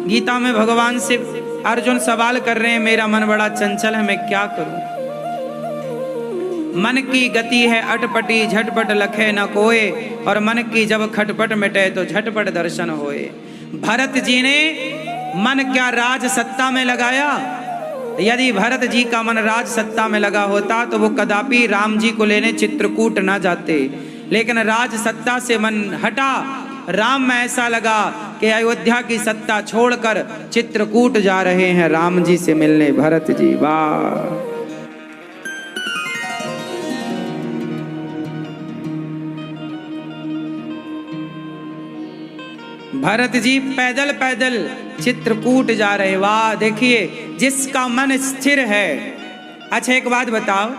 गीता में भगवान से अर्जुन सवाल कर रहे हैं, मेरा मन बड़ा चंचल है, मैं क्या करूं? मन की गति है अटपटी, झटपट लखे न कोय, और मन की जब खटपट मिटे तो झटपट दर्शन होए। भरत जी ने मन क्या राज सत्ता में लगाया? यदि भरत जी का मन राज सत्ता में लगा होता तो वो कदापि राम जी को लेने चित्रकूट ना जाते, लेकिन राज सत्ता से मन हटा। राम में ऐसा लगा कि अयोध्या की सत्ता छोड़कर चित्रकूट जा रहे हैं राम जी से मिलने। भरत जी वाह! भरत जी पैदल पैदल चित्रकूट जा रहे। वाह! देखिए, जिसका मन स्थिर है। अच्छा एक बात बताओ,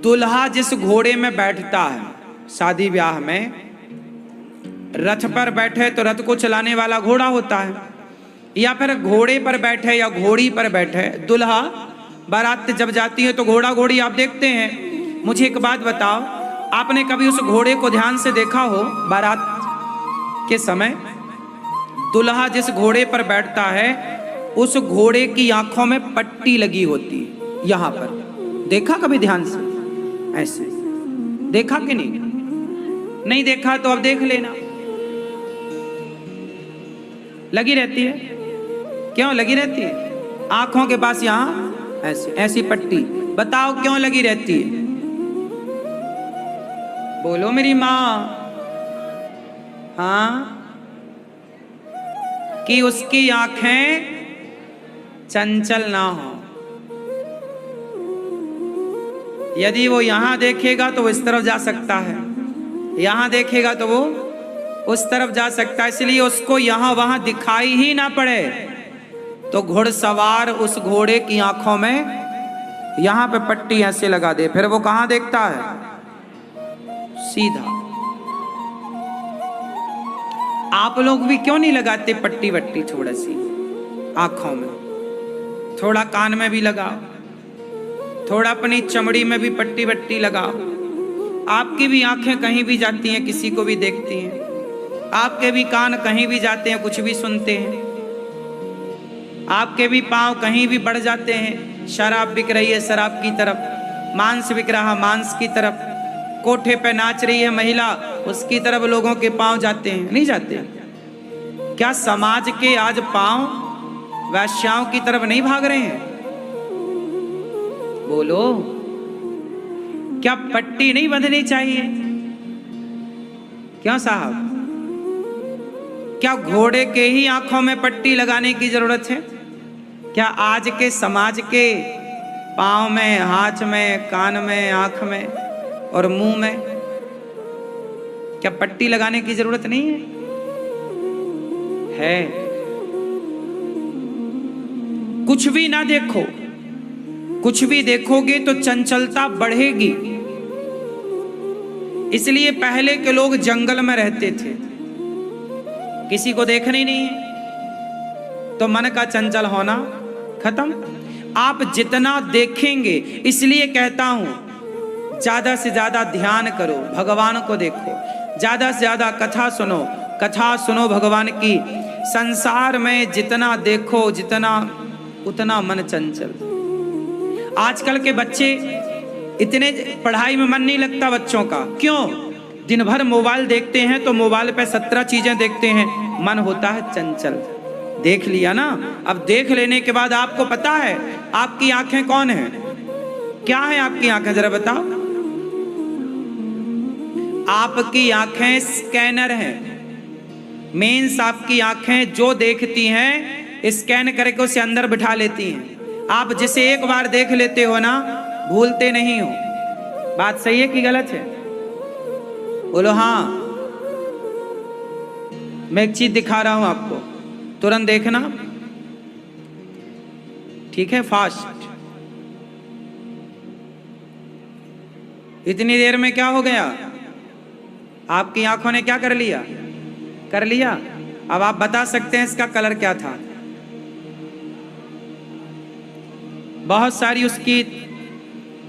दुल्हा जिस घोड़े में बैठता है शादी ब्याह में, रथ पर बैठे तो रथ को चलाने वाला घोड़ा होता है, या फिर घोड़े पर बैठे या घोड़ी पर बैठे दुल्हा। बारात जब जाती है तो घोड़ा घोड़ी आप देखते हैं। मुझे एक बात बताओ, आपने कभी उस घोड़े को ध्यान से देखा हो? बारात के समय दुल्हा जिस घोड़े पर बैठता है उस घोड़े की आंखों में पट्टी लगी होती है, यहां पर। देखा कभी ध्यान से? ऐसे देखा कि नहीं? नहीं देखा तो अब देख लेना। लगी रहती है। क्यों लगी रहती है? आंखों के पास यहां ऐसी ऐसी पट्टी। बताओ क्यों लगी रहती है? बोलो मेरी माँ। हाँ, कि उसकी आंखें चंचल ना हो। यदि वो यहां देखेगा तो वो इस तरफ जा सकता है, यहां देखेगा तो वो उस तरफ जा सकता है, इसलिए उसको यहां वहां दिखाई ही ना पड़े। तो घुड़सवार उस घोड़े की आंखों में यहां पे पट्टी ऐसे लगा दे, फिर वो कहां देखता है? सीधा। आप लोग भी क्यों नहीं लगाते पट्टी वट्टी थोड़ा सी आंखों में? थोड़ा कान में भी लगाओ, थोड़ा अपनी चमड़ी में भी पट्टी वट्टी लगाओ। आपकी भी आंखें कहीं भी जाती हैं, किसी को भी देखती हैं। आपके भी कान कहीं भी जाते हैं, कुछ भी सुनते हैं। आपके भी पांव कहीं भी बढ़ जाते हैं। शराब बिक रही है शराब की तरफ, मांस बिक रहा मांस की तरफ, कोठे पे नाच रही है महिला उसकी तरफ लोगों के पांव जाते हैं, नहीं जाते? क्या समाज के आज पांव वैश्याओं की तरफ नहीं भाग रहे हैं? बोलो, क्या पट्टी नहीं बंधनी चाहिए? क्यों साहब? क्या घोड़े के ही आंखों में पट्टी लगाने की जरूरत है? क्या आज के समाज के पांव में, हाथ में, कान में, आंख में और मुंह में क्या पट्टी लगाने की जरूरत नहीं है? है। कुछ भी ना देखो, कुछ भी देखोगे तो चंचलता बढ़ेगी। इसलिए पहले के लोग जंगल में रहते थे, किसी को देखना ही नहीं है तो मन का चंचल होना खत्म। आप जितना देखेंगे, इसलिए कहता हूं ज्यादा से ज्यादा ध्यान करो, भगवान को देखो, ज्यादा से ज्यादा कथा सुनो, कथा सुनो भगवान की। संसार में जितना देखो जितना उतना मन चंचल। आजकल के बच्चे इतने पढ़ाई में मन नहीं लगता बच्चों का। क्यों? दिन भर मोबाइल देखते हैं तो मोबाइल पे 17 चीजें देखते हैं, मन होता है चंचल। देख लिया ना? अब देख लेने के बाद आपको पता है आपकी आंखें कौन है? क्या है आपकी आंखें? जरा बताओ। आपकी आंखें स्कैनर हैं। मेंस आपकी आंखें जो देखती हैं स्कैन करके उसे अंदर बिठा लेती हैं। आप जिसे एक बार देख लेते हो ना, भूलते नहीं हो। बात सही है कि गलत है? बोलो हाँ। मैं एक चीज दिखा रहा हूं आपको, तुरंत देखना, ठीक है? फास्ट। इतनी देर में क्या हो गया? आपकी आंखों ने क्या कर लिया? कर लिया। अब आप बता सकते हैं इसका कलर क्या था? बहुत सारी उसकी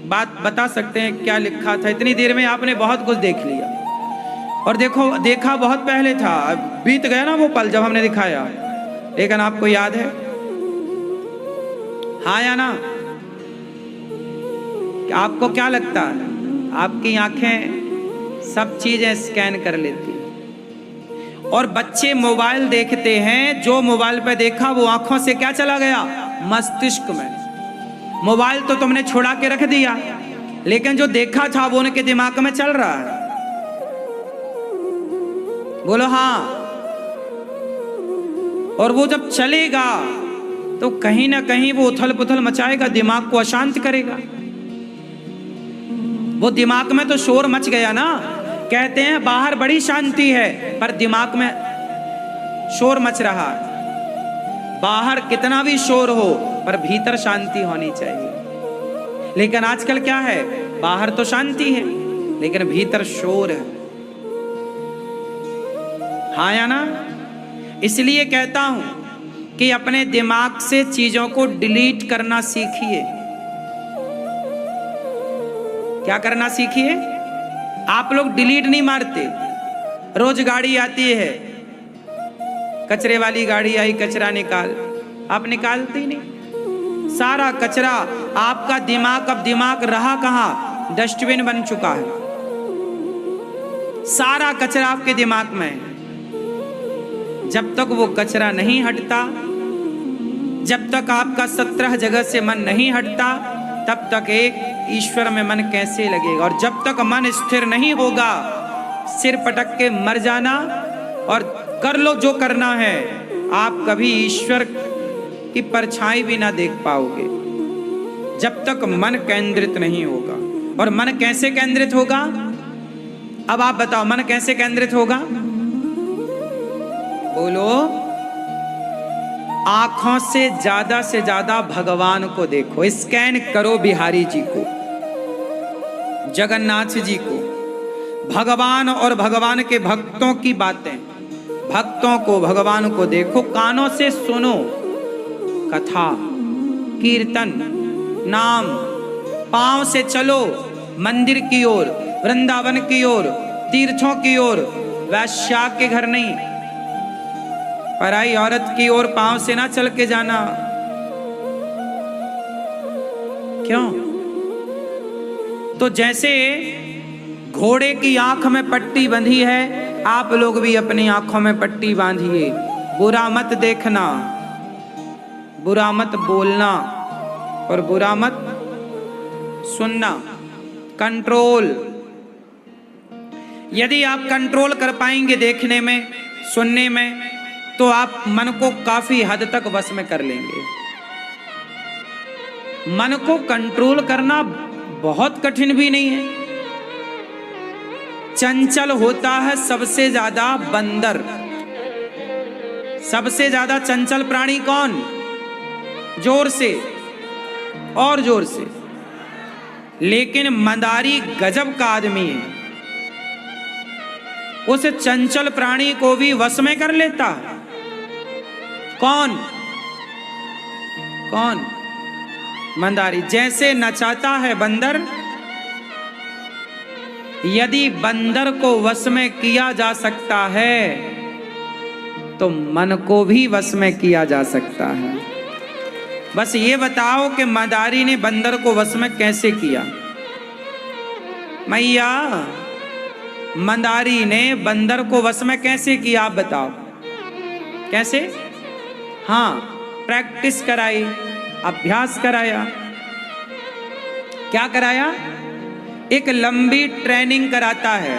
बात बता सकते हैं क्या लिखा था। इतनी देर में आपने बहुत कुछ देख लिया। और देखो, देखा बहुत पहले था, बीत गया ना वो पल जब हमने दिखाया। लेकिन आपको याद है? हाँ या ना? आपको क्या लगता है? आपकी आंखें सब चीजें स्कैन कर लेती हैं। और बच्चे मोबाइल देखते हैं, जो मोबाइल पे देखा वो आंखों से क्या चला गया? मस्तिष्क में। मोबाइल तो तुमने छुड़ा के रख दिया, लेकिन जो देखा था वो उनके दिमाग में चल रहा है। बोलो हाँ। और वो जब चलेगा तो कहीं ना कहीं वो उथल पुथल मचाएगा, दिमाग को अशांत करेगा। वो दिमाग में तो शोर मच गया ना। कहते हैं बाहर बड़ी शांति है, पर दिमाग में शोर मच रहा है। बाहर कितना भी शोर हो, पर भीतर शांति होनी चाहिए। लेकिन आजकल क्या है? बाहर तो शांति है, लेकिन भीतर शोर है। हाँ या ना? इसलिए कहता हूं कि अपने दिमाग से चीजों को डिलीट करना सीखिए। क्या करना सीखिए? आप लोग डिलीट नहीं मारते। रोज गाड़ी आती है, कचरे वाली गाड़ी आई, कचरा निकाल, आप निकालते ही नहीं। सारा कचरा आपका दिमाग, अब दिमाग रहा कहां? डस्टबिन बन चुका है। सारा कचरा आपके दिमाग में है। जब तक वो कचरा नहीं हटता, जब तक आपका 17 जगह से मन नहीं हटता, तब तक एक ईश्वर में मन कैसे लगेगा? और जब तक मन स्थिर नहीं होगा, सिर पटक के मर जाना और कर लो जो करना है, आप कभी ईश्वर की परछाई भी ना देख पाओगे, जब तक मन केंद्रित नहीं होगा। और मन कैसे केंद्रित होगा? अब आप बताओ, मन कैसे केंद्रित होगा? बोलो। आंखों से ज्यादा भगवान को देखो, स्कैन करो बिहारी जी को, जगन्नाथ जी को, भगवान और भगवान के भक्तों की बातें, भक्तों को, भगवान को देखो। कानों से सुनो कथा, कीर्तन, नाम। पांव से चलो मंदिर की ओर, वृंदावन की ओर, तीर्थों की ओर। वैश्या के घर नहीं, पराई औरत की ओर पांव से ना चल के जाना। क्यों? तो जैसे घोड़े की आंख में पट्टी बंधी है, आप लोग भी अपनी आंखों में पट्टी बांधिए। बुरा मत देखना, बुरा मत बोलना और बुरा मत सुनना। कंट्रोल। यदि आप कंट्रोल कर पाएंगे देखने में, सुनने में, तो आप मन को काफी हद तक वश में कर लेंगे। मन को कंट्रोल करना बहुत कठिन भी नहीं है। चंचल होता है सबसे ज्यादा बंदर। सबसे ज्यादा चंचल प्राणी कौन? जोर से और जोर से। लेकिन मंदारी गजब का आदमी है, उस चंचल प्राणी को भी वश में कर लेता है। कौन? कौन? मंदारी। जैसे नचाता है बंदर, यदि बंदर को वश में किया जा सकता है, तो मन को भी वश में किया जा सकता है। बस ये बताओ कि मंदारी ने बंदर को वश में कैसे किया? मैया, मंदारी ने बंदर को वश में कैसे किया? आप बताओ कैसे? हाँ, प्रैक्टिस कराई, अभ्यास कराया। क्या कराया? एक लंबी ट्रेनिंग कराता है।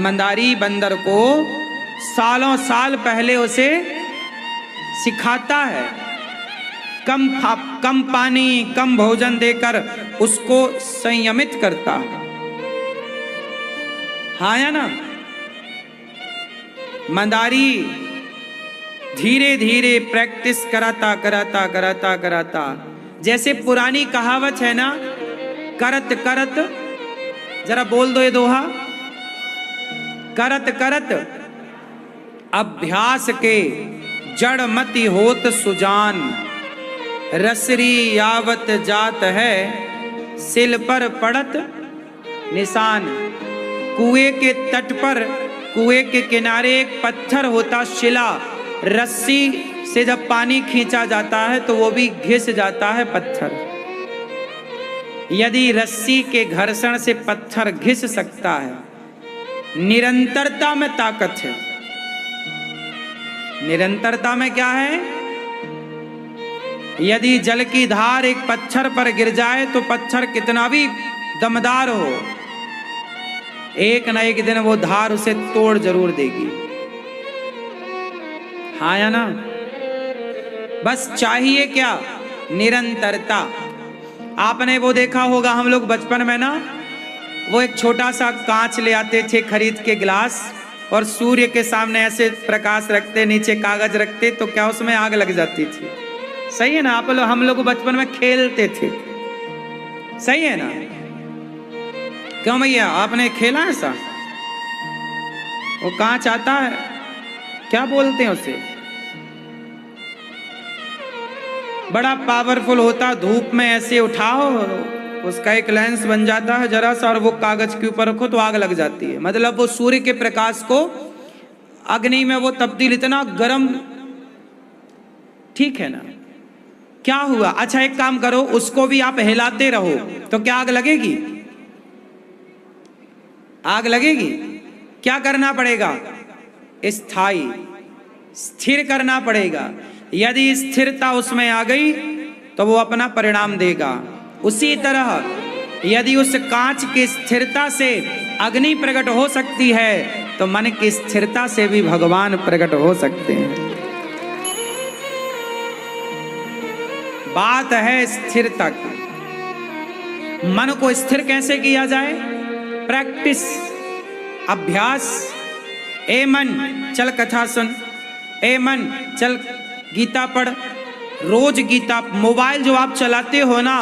मंदारी बंदर को सालों साल पहले उसे सिखाता है। कम पानी, कम भोजन देकर उसको संयमित करता है। हाँ या ना? मंदारी धीरे धीरे प्रैक्टिस कराता कराता कराता कराता, जैसे पुरानी कहावत है ना, करत करत, जरा बोल दो ये दोहा, करत करत अभ्यास के जड़ मति होत सुजान, रसरी यावत जात है सिल पर पड़त निशान। कुएं के तट पर, कुएं के किनारे एक पत्थर होता, शिला, रस्सी से जब पानी खींचा जाता है तो वो भी घिस जाता है पत्थर। यदि रस्सी के घर्षण से पत्थर घिस सकता है, निरंतरता में ताकत है। निरंतरता में क्या है? यदि जल की धार एक पत्थर पर गिर जाए तो पत्थर कितना भी दमदार हो, एक न एक दिन वो धार उसे तोड़ जरूर देगी। हाँ या ना? बस चाहिए क्या? निरंतरता। आपने वो देखा होगा, हम लोग बचपन में ना वो एक छोटा सा कांच ले आते थे खरीद के, गिलास, और सूर्य के सामने ऐसे प्रकाश रखते, नीचे कागज रखते, तो क्या उसमें आग लग जाती थी। सही है ना? हम लोग बचपन में खेलते थे, सही है ना? क्यों भैया, आपने खेला ऐसा? वो कांच आता है, क्या बोलते हैं उसे, बड़ा पावरफुल होता, धूप में ऐसे उठाओ, उसका एक लेंस बन जाता है जरा सा, और वो कागज के ऊपर रखो तो आग लग जाती है। मतलब वो सूर्य के प्रकाश को अग्नि में वो तब्दील, इतना गर्म, ठीक है ना? क्या हुआ? अच्छा एक काम करो, उसको भी आप हिलाते रहो तो क्या आग लगेगी? आग लगेगी। क्या करना पड़ेगा? स्थायी, स्थिर करना पड़ेगा। यदि स्थिरता उसमें आ गई तो वो अपना परिणाम देगा। उसी तरह यदि उस कांच की स्थिरता से अग्नि प्रकट हो सकती है तो मन की स्थिरता से भी भगवान प्रकट हो सकते हैं। बात है स्थिरता की। मन को स्थिर कैसे किया जाए? प्रैक्टिस, अभ्यास। ए मन चल कथा सुन, ए मन चल गीता पढ़, रोज गीता। मोबाइल जो आप चलाते हो ना,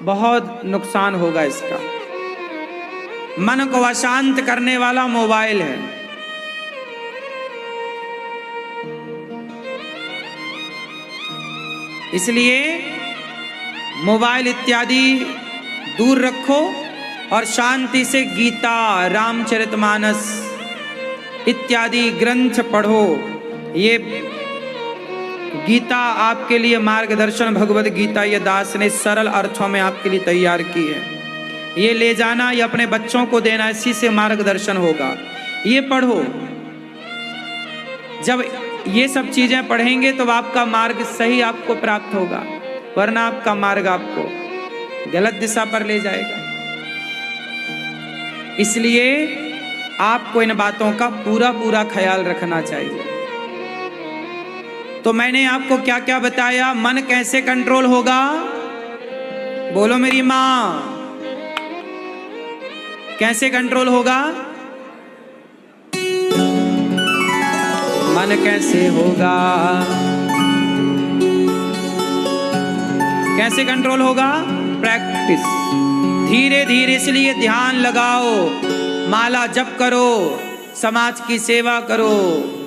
बहुत नुकसान होगा इसका। मन को अशांत करने वाला मोबाइल है। इसलिए मोबाइल इत्यादि दूर रखो और शांति से गीता, रामचरितमानस इत्यादि ग्रंथ पढ़ो। ये गीता आपके लिए मार्गदर्शन, भगवद गीता ये दास ने सरल अर्थों में आपके लिए तैयार की है। ये ले जाना, ये अपने बच्चों को देना, इसी से मार्गदर्शन होगा। ये पढ़ो। जब ये सब चीजें पढ़ेंगे तो आपका मार्ग सही आपको प्राप्त होगा, वरना आपका मार्ग आपको गलत दिशा पर ले जाएगा। इसलिए आपको इन बातों का पूरा पूरा ख्याल रखना चाहिए। तो मैंने आपको क्या क्या बताया? मन कैसे कंट्रोल होगा? बोलो मेरी मां, कैसे कंट्रोल होगा? मन कैसे होगा? कैसे कंट्रोल होगा? प्रैक्टिस, धीरे धीरे। इसलिए ध्यान लगाओ, माला जप करो, समाज की सेवा करो,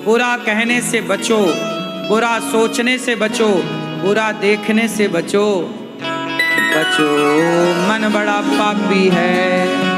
बुरा कहने से बचो, बुरा सोचने से बचो, बुरा देखने से बचो। बचो, मन बड़ा पापी है।